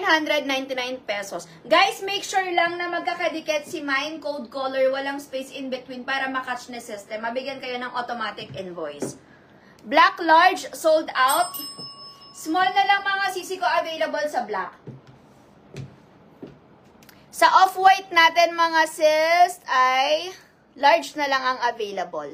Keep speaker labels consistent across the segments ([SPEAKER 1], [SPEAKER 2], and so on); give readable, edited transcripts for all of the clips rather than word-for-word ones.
[SPEAKER 1] 999 pesos. Guys, make sure lang na magkakadikit si Mine Code Color, walang space in between para makatch na system. Mabigyan kayo ng automatic invoice. Black large, sold out. Small na lang mga sisi ko available sa black. Sa off-white natin mga sis ay large na lang ang available.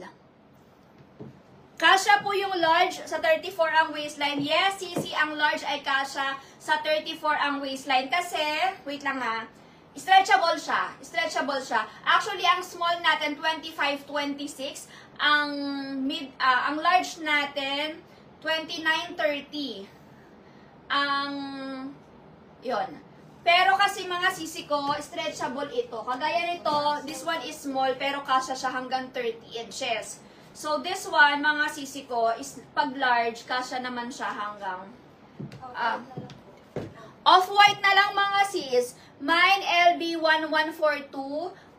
[SPEAKER 1] Kasha po yung large sa 34 ang waistline. Yes, sisi, ang large ay kasha sa 34 ang waistline. Kasi, wait lang ha, stretchable siya. Stretchable siya. Actually, ang small natin, 25, 26. Ang large natin, 29, 30. Yun. Pero kasi mga sisi ko, stretchable ito. Kagaya nito, this one is small, pero kasha siya hanggang 30 inches. So, this one, mga sisi ko, is pag large, kasya naman siya hanggang off-white na lang mga sis. Mine LB1142,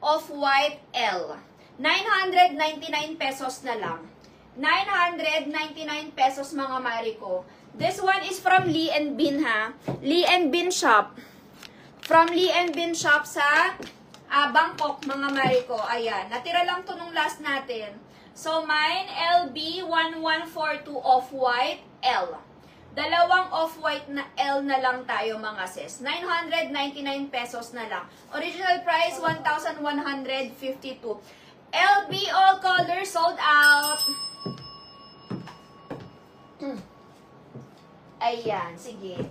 [SPEAKER 1] off-white L. 999 pesos na lang. 999 pesos mga mari ko. This one is from Lee and Bin ha. Lee and Bin shop. From Lee and Bin shop sa Bangkok mga mari ko. Ayan. Natira lang to nung last natin. So, mine, LB1142 off-white, L. Dalawang off-white na L na lang tayo mga sis. 999 pesos na lang. Original price, 1,152. LB all colors sold out. Ayan, sige.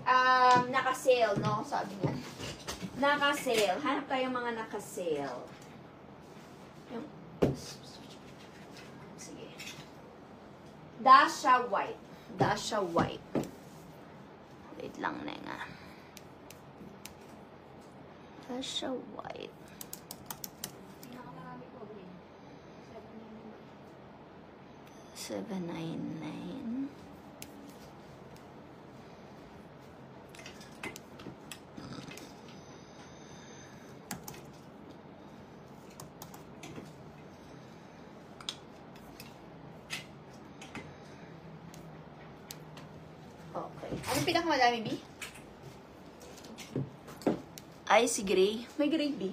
[SPEAKER 1] Naka-sale, no? Sabi niya. Naka-sale. Hanap tayo mga naka-sale. Yung... Dasha white. Dasha white. Wait lang na nga. Dasha white. $799. Anong pinakamadami, B? Ay, si Gray. May Gray, B.